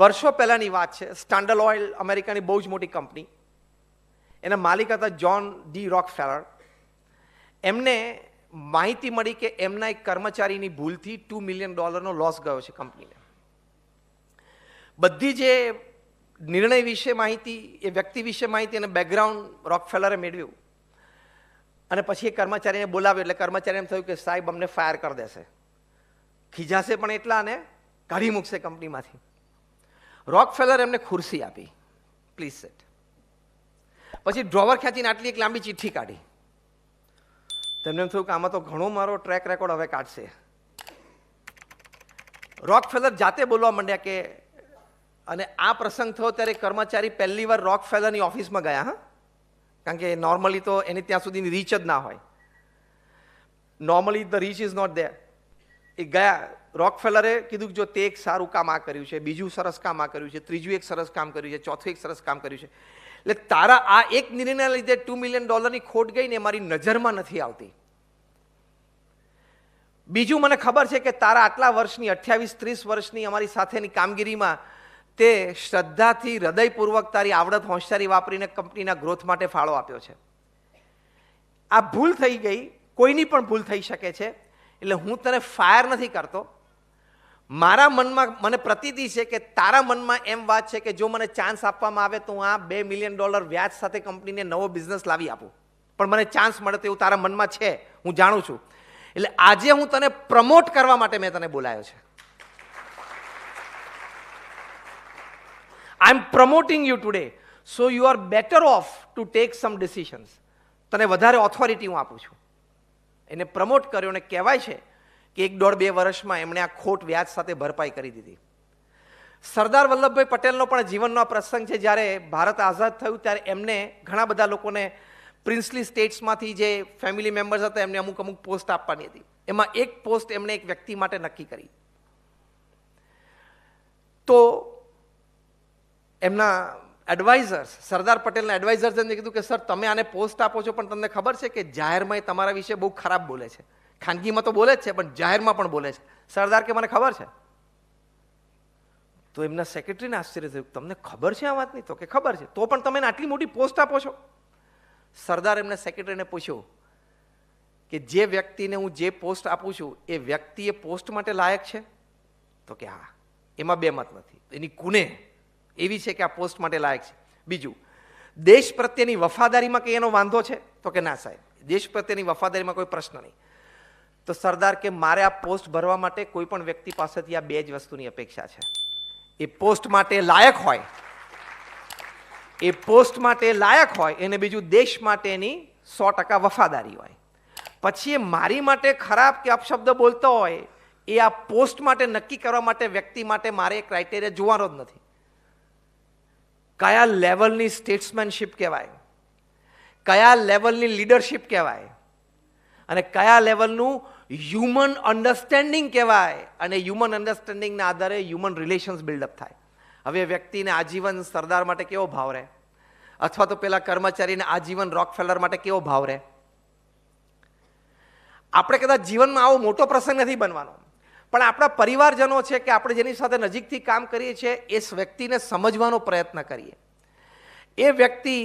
વર્ષો પહેલાંની વાત છે. સ્ટાન્ડર્ડ ઓઇલ અમેરિકાની બહુ જ મોટી કંપની, એના માલિક હતા જ્હોન ડી રોકફેલર. એમને માહિતી મળી કે એમના એક કર્મચારીની ભૂલથી $2 મિલિયન લોસ ગયો છે કંપનીને. બધી જે નિર્ણય વિશે માહિતી, એ વ્યક્તિ વિશે માહિતી અને બેકગ્રાઉન્ડ રોકફેલરે મેળવ્યું અને પછી એ કર્મચારીને બોલાવ્યો. એટલે કર્મચારીને થયું કે સાહેબ અમને ફાયર કરી દેશે, ખીજાશે પણ એટલા અને કાઢી મૂકશે કંપનીમાંથી. રોકફેલર એમને ખુરશી આપી, પ્લીઝ સેટ. પછી ડ્રોવર ખેંચીને આટલી એક લાંબી ચિઠ્ઠી કાઢી. તેમને એમ થયું કે આમાં તો ઘણો મારો ટ્રેક રેકોર્ડ હવે કાઢશે. રોકફેલર જાતે બોલવા માંડ્યા કે, અને આ પ્રસંગ થયો ત્યારે કર્મચારી પહેલી વાર રોકફેલરની ઓફિસમાં ગયા. હા, કારણ કે નોર્મલી તો એની ત્યાં સુધીની રીચ જ ના હોય. Normally the reach is not there. એ ગયા. રોકફેલરે કીધું કે જો તે એક સારું કામ આ કર્યું છે, બીજું સરસ કામ આ કર્યું છે, ત્રીજું એક સરસ કામ કર્યું છે, ચોથું એક સરસ કામ કર્યું છે, એટલે તારા આ એક નિર્ણયના લીધે $2 મિલિયન ખોટ ગઈ ને મારી નજરમાં નથી આવતી. બીજું મને ખબર છે કે તારા આટલા વર્ષની 28-30 વર્ષની અમારી સાથેની કામગીરીમાં તે શ્રદ્ધાથી હૃદયપૂર્વક તારી આવડત હોશિયારી વાપરીને કંપનીના ગ્રોથ માટે ફાળો આપ્યો છે. આ ભૂલ થઈ ગઈ, કોઈની પણ ભૂલ થઈ શકે છે. એટલે હું તને ફાયર નથી કરતો. મારા મનમાં મને પ્રતીતિ છે કે તારા મનમાં એમ વાત છે કે જો મને ચાન્સ આપવામાં આવે તો હું આ $2 મિલિયન વ્યાજ સાથે કંપનીને નવો બિઝનેસ લાવી આપું. પણ મને ચાન્સ મળે તો એવું તારા મનમાં છે, હું જાણું છું. એટલે આજે હું તને પ્રમોટ કરવા માટે મેં તને બોલાયો છે. I am promoting you today so you are better off to take some decisions. તને વધારે ઓથોરિટી હું આપું છું. એને પ્રમોટ કર્યો અને કહેવાય છે કે 1.5-2 વર્ષમાં એમણે આ ખોટ વ્યાજ સાથે ભરપાઈ કરી દીધી. સરદાર વલ્લભભાઈ પટેલનો પણ જીવનનો પ્રસંગ છે. જ્યારે ભારત આઝાદ થયું ત્યારે એમને ઘણા બધા લોકોને પ્રિન્સલી સ્ટેટ્સમાંથી જે ફેમિલી મેમ્બર્સ હતા એમને અમુક પોસ્ટ આપવાની હતી. એમાં એક પોસ્ટ એમણે એક વ્યક્તિ માટે નક્કી કરી. તો એમના એડવાઇઝર્સ, સરદાર પટેલના એડવાઇઝર્સ એમને કીધું કે સર તમે આને પોસ્ટ આપો છો પણ તમને ખબર છે કે જાહેરમાં એ તમારા વિશે બહુ ખરાબ બોલે છે. ખાનગીમાં તો બોલે જ છે પણ જાહેરમાં પણ બોલે છે. સરદાર કે મને ખબર છે. તો એમના સેક્રેટરીને આશ્ચર્ય થયું, તમને ખબર છે આ વાતની? તો કે ખબર છે. તો પણ તમે એને આટલી મોટી પોસ્ટ આપો છો? સરદાર એમના સેક્રેટરીને પૂછ્યું કે જે વ્યક્તિને હું જે પોસ્ટ આપું છું એ વ્યક્તિ એ પોસ્ટ માટે લાયક છે? તો કે હા. એમાં બે મત નથી. એની કુને એવી છે કે આ પોસ્ટ માટે લાયક છે. બીજું, દેશ પ્રત્યેની વફાદારીમાં કંઈ એનો વાંધો છે? તો કે ના સાહેબ, દેશ પ્રત્યેની વફાદારીમાં કોઈ પ્રશ્ન નહીં. તો સરદાર કે મારે આ પોસ્ટ ભરવા માટે કોઈ પણ વ્યક્તિ પાસેથી આ બે જ વસ્તુની અપેક્ષા છે. એ પોસ્ટ માટે લાયક હોય, એ પોસ્ટ માટે લાયક હોય, એને બીજું દેશ માટેની 100% વફાદારી હોય. પછી એ મારી માટે ખરાબ કે અપશબ્દ બોલતો હોય, એ આ પોસ્ટ માટે નક્કી કરવા માટે વ્યક્તિ માટે મારે એ ક્રાઇટેરિયા જોવાનો જ નથી. કયા લેવલની સ્ટેટ્સમેનશીપ કહેવાય, કયા લેવલની લીડરશીપ કહેવાય, અને કયા લેવલનું હ્યુમન અન્ડરસ્ટેન્ડિંગ કહેવાય. અને હ્યુમન અન્ડરસ્ટેન્ડિંગના આધારે હ્યુમન રિલેશન્સ બિલ્ડઅપ થાય. હવે વ્યક્તિને આજીવન સરદાર માટે કેવો ભાવ રહે, અથવા તો પેલા કર્મચારીને આજીવન રોકફેલર માટે કેવો ભાવ રહે. આપણે કદાચ જીવનમાં આવો મોટો પ્રસંગ નથી બનવાનો, પણ આપણા પરિવારજનો છે કે આપણે જેની સાથે નજીકથી કામ કરીએ છીએ એ વ્યક્તિને સમજવાનો પ્રયત્ન કરીએ. એ વ્યક્તિ,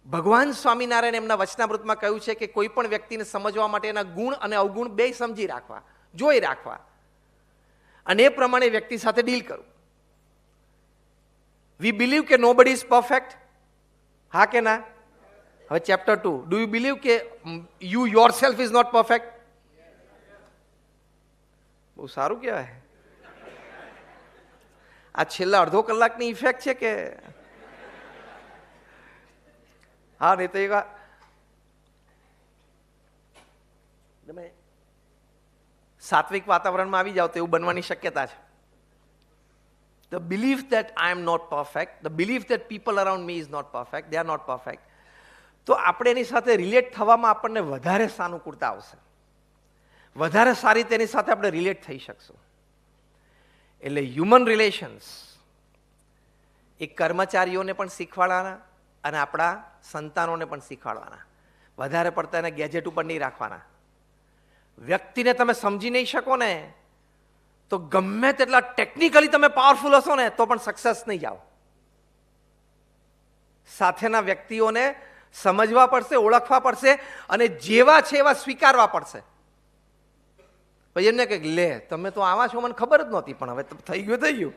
ભગવાન સ્વામિનારાયણ એમના વચનામૃતમાં કહ્યું છે કે કોઈ પણ વ્યક્તિને સમજવા માટે એના ગુણ અને અવગુણ બે સમજી રાખવા, જોઈ રાખવા, અને એ પ્રમાણે વ્યક્તિ સાથે ડીલ કરવું. વી બિલીવ કે નોબડી ઇઝ પરફેક્ટ. હા કે ના? હવે ચેપ્ટર 2, ડુ યુ બિલીવ કે you yourself is not perfect? બહુ સારું કહેવાય. આ છેલ્લા અડધો કલાકની ઇફેક્ટ છે કે? હા, નહીં તો એક તમે સાત્વિક વાતાવરણમાં આવી જાઓ તો એવું બનવાની શક્યતા છે. The belief that I am not perfect, the belief that people around me is not perfect, they are not perfect. તો આપણે એની સાથે રિલેટ થવામાં આપણને વધારે સાનુકૂળતા આવશે, વધારે સારી તેની સાથે આપણે રિલેટ થઈ શકશું. એટલે હ્યુમન રિલેશન્સ એ કર્મચારીઓને પણ શીખવાડવાના અને આપણા સંતાનોને પણ શીખવાડવાના. વધારે પડતા એને ગેજેટ ઉપર નહીં રાખવાના. વ્યક્તિને તમે સમજી નહીં શકો ને તો ગમે તેટલા ટેકનિકલી તમે પાવરફુલ હશો ને તો પણ સક્સેસ નહીં જાઓ. સાથેના વ્યક્તિઓને સમજવા પડશે, ઓળખવા પડશે અને જેવા છે એવા સ્વીકારવા પડશે. પછી એમને કંઈક લે તમે તો આવા છો મને ખબર જ નહોતી, પણ હવે થઈ ગયું થઈ ગયું.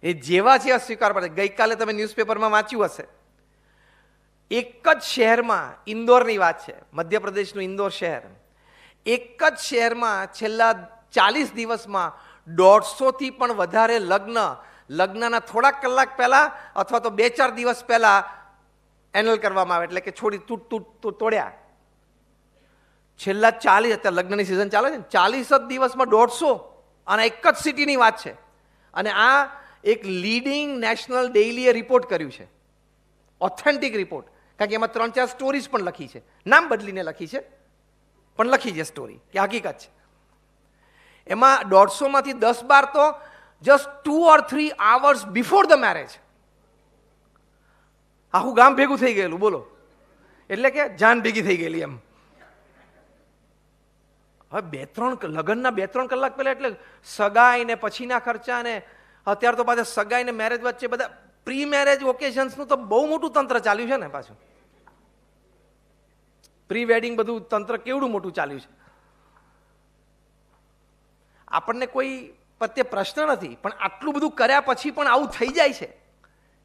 એ જેવા છે એવા સ્વીકાર પડશે. ગઈકાલે તમે ન્યૂઝપેપરમાં વાંચ્યું હશે, એક જ શહેરમાં, ઇન્દોરની વાત છે, મધ્યપ્રદેશનું ઇન્દોર શહેર, એક જ શહેરમાં છેલ્લા 40 દિવસમાં 150થી પણ વધારે લગ્નના થોડાક કલાક પહેલા અથવા તો 2-4 દિવસ પહેલા એનલ કરવામાં આવે, એટલે કે તોડ્યા. છેલ્લા 40, અત્યારે લગ્નની સિઝન ચાલે છે ને, 40 જ દિવસમાં 150, અને એક જ સિટીની વાત છે. અને આ એક લીડિંગ નેશનલ ડેઇલીએ રિપોર્ટ કર્યું છે, ઓથેન્ટિક રિપોર્ટ, કારણ કે એમાં 3-4 સ્ટોરીઝ પણ લખી છે, નામ બદલીને લખી છે, પણ લખી છે સ્ટોરી કે હકીકત છે. એમાં 150માંથી 10-12 તો just 2 or 3 hours before the marriage આખું ગામ ભેગું થઈ ગયેલું, બોલો, એટલે કે જાન ભેગી થઈ ગયેલી એમ. હવે લગ્નના 2-3 કલાક પહેલા એટલે સગાઈ ને પછીના ખર્ચા ને અત્યારે તો પાછા સગાઈ ને મેરેજ વચ્ચે બધા પ્રી મેરેજ ઓકેશન્સનું તો બહુ મોટું તંત્ર ચાલ્યું છે ને. પાછું પ્રી વેડિંગ બધું તંત્ર કેવડું મોટું ચાલ્યું છે. આપણને કોઈ પ્રત્યે પ્રશ્ન નથી, પણ આટલું બધું કર્યા પછી પણ આવું થઈ જાય છે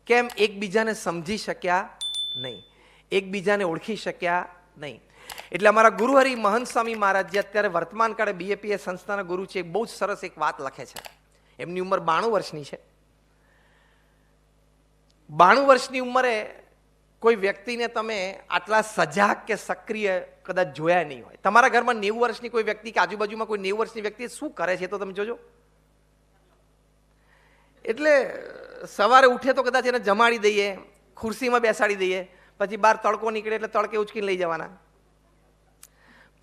કેમ? એકબીજાને સમજી શક્યા નહીં, એકબીજાને ઓળખી શક્યા નહીં. એટલે અમારા ગુરુહરિ મહંત સ્વામી મહારાજ, જે અત્યારે વર્તમાન કાળે BAPS સંસ્થાના ગુરુ છે, બહુ જ સરસ એક વાત લખે છે. એમની ઉંમર 92 વર્ષની છે. 92 વર્ષની ઉંમરે કોઈ વ્યક્તિને તમે આટલા સજાગ કે સક્રિય કદાચ જોયા નહીં હોય. તમારા ઘરમાં 90 વર્ષની કોઈ વ્યક્તિ કે આજુબાજુમાં કોઈ 90 વર્ષની વ્યક્તિ શું કરે છે તો તમે જોજો. એટલે સવારે ઉઠે તો કદાચ એને જમાડી દઈએ, ખુરશીમાં બેસાડી દઈએ, પછી બહાર તડકો નીકળે એટલે તડકે ઉચકીને લઈ જવાના,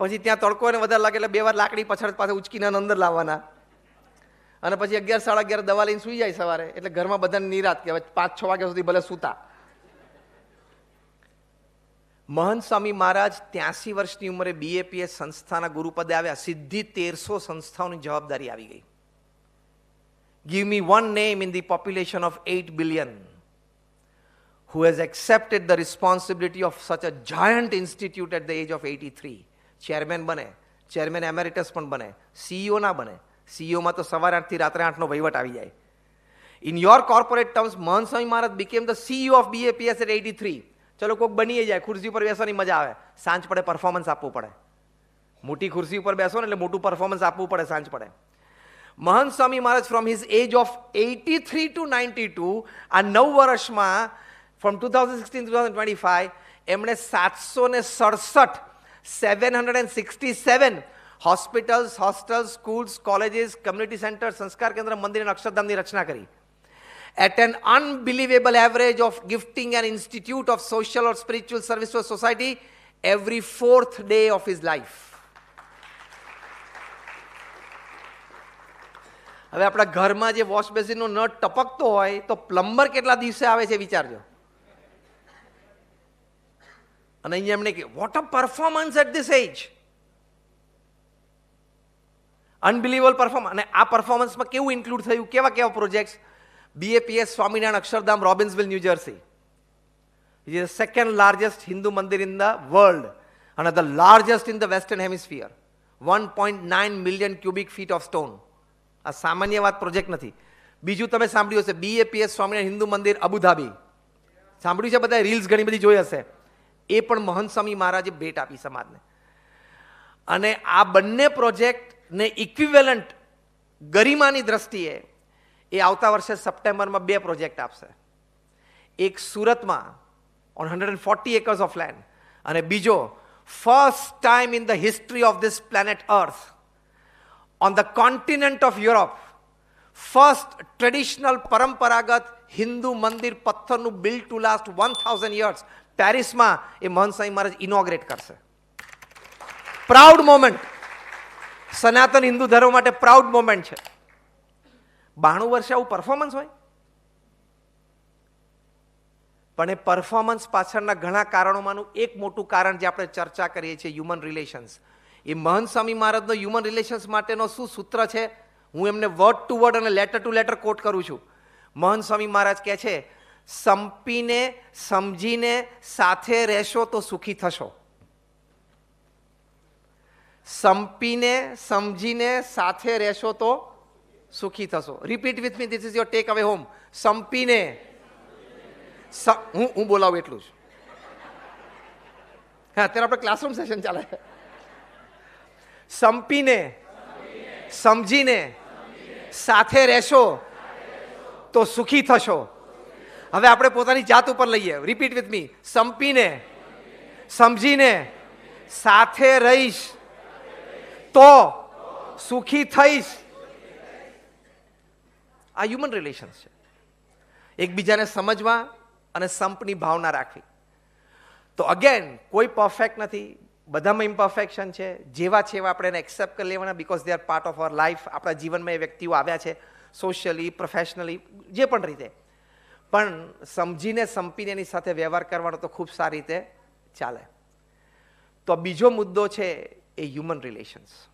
પછી ત્યાં તડકો એને વધારે લાગે એટલે 2 વાર લાકડી પછાડ પાસે ઉચકીને અંદર લાવવાના, અને પછી 11-11:30 દવા લઈને સુઈ જાય સવારે, એટલે ઘરમાં બધાને નિરાત કે હવે 5-6 વાગ્યા સુધી ભલે સૂતા. મહંત સ્વામી મહારાજ 83 વર્ષની ઉંમરે BAPS સંસ્થાના ગુરુપદે આવ્યા. સીધી 1300 સંસ્થાઓની જવાબદારી આવી ગઈ. Give me one name in the population of 8 billion who has accepted the responsibility of such a giant institute at the age of 83. Chairman બને, ચેરમેન એમેરિટસ પણ બને, CEO ના બને. CEO માં તો સવારે 8 થી રાત્રે 8નો વહીવટ આવી જાય. In your corporate terms, મહંત સ્વામી મહારાજ became the CEO of BAPS at 83. ચલો કોઈક બની જાય, ખુરશી ઉપર બેસવાની મજા આવે, સાંજ પડે પરફોર્મન્સ આપવું પડે. મોટી ખુરશી ઉપર બેસો ને એટલે મોટું પરફોર્મન્સ આપવું પડે સાંજ પડે. Mahant Swami Maharaj from his age of 83 to 92, આ 9 વર્ષમાં ફ્રોમ 2016 to 2025 એમણે 767 hospitals, hostels, schools, colleges, community centre, સંસ્કાર કેન્દ્ર, મંદિર અને અક્ષરધામની રચના કરી. At an unbelievable average of gifting an institute of social or spiritual service to a society every 4th day of his life. હવે આપણા ઘરમાં જે વોશ બેસિનનો નળ ટપકતો હોય તો પ્લમ્બર કેટલા દિવસે આવે છે વિચારજો. અને અહીંયા એમણે કે what a performance at this age, unbelievable performance. અને આ પરફોર્મન્સમાં કેવું ઇન્ક્લુડ થયું, કેવા કેવા projects? BAPS Swaminarayan Akshardham, Robbinsville, New Jersey. It is the second largest Hindu mandir in the world and the largest in the Western Hemisphere. 1.9 million cubic feet of stone. આ સામાન્ય વાત પ્રોજેક્ટ નથી. બીજું તમે સાંભળ્યું હશે, BAPS સ્વામિનારાયણ હિન્દુ મંદિર અબુધાબી, સાંભળ્યું છે બધા, રીલ્સ ઘણી બધી જોઈ હશે. એ પણ મહંત સ્વામી મહારાજે ભેટ આપી સમાજને. અને આ બંને પ્રોજેક્ટને ઇક્વિવેલન્ટ ગરિમાની દ્રષ્ટિએ એ આવતા વર્ષે સપ્ટેમ્બરમાં 2 પ્રોજેક્ટ આપશે. એક સુરતમાં on 140 acres of land, અને બીજો first time in the history of this planet Earth on the continent of Europe, first traditional પરંપરાગત હિન્દુ મંદિર પથ્થરનું built to last 1000 years પેરિસમાં એ મહંત સ્વામી મહારાજ ઇનોગ્રેટ કરશે. પ્રાઉડ મોમેન્ટ, સનાતન હિન્દુ ધર્મ માટે પ્રાઉડ મોમેન્ટ છે. 92 વર્ષે આવું પરફોર્મન્સ હોય? પણ એ પરફોર્મન્સ પાછળના ઘણા કારણોમાંનું એક મોટું કારણ જે આપણે ચર્ચા કરીએ છીએ, હ્યુમન રિલેશન્સ. એ મહંત સ્વામી મહારાજનો હ્યુમન રિલેશન્સ માટેનો શું સૂત્ર છે, હું એમને વર્ડ ટુ વર્ડ અને લેટર ટુ લેટર કોટ કરું છું. મહંત સ્વામી મહારાજ કહે છે, સંપીને સમજીને સાથે રહેશો તો સુખી થશો. સંપીને સમજીને સાથે રહેશો તો સુખી થશો. Repeat with me, this is your take away home. સંપીને, હું બોલાવું એટલું જ. હા, અત્યારે આપણે ક્લાસરૂમ સેશન ચાલે. સંપીને સમજીને સાથે રહેશો તો સુખી થશો. હવે આપણે પોતાની જાત ઉપર લઈએ. રિપીટ વિથ મી. સંપીને સમજીને સાથે રહીશ તો સુખી થઈશ. આ હ્યુમન રિલેશન્સ છે. એકબીજાને સમજવા અને સંપની ભાવના રાખવી. તો અગેન કોઈ પરફેક્ટ નથી, બધામાં ઇમ્પરફેક્શન છે. જેવા છે એવા આપણે એને એક્સેપ્ટ કરી લેવાના, because they are part of our life. આપણા જીવનમાં એ વ્યક્તિઓ આવ્યા છે, સોશિયલી, પ્રોફેશનલી, જે પણ રીતે. પણ સમજીને સંપીને એની સાથે વ્યવહાર કરવાનો તો ખૂબ સારી રીતે ચાલે. તો બીજો મુદ્દો છે એ હ્યુમન રિલેશન્સ.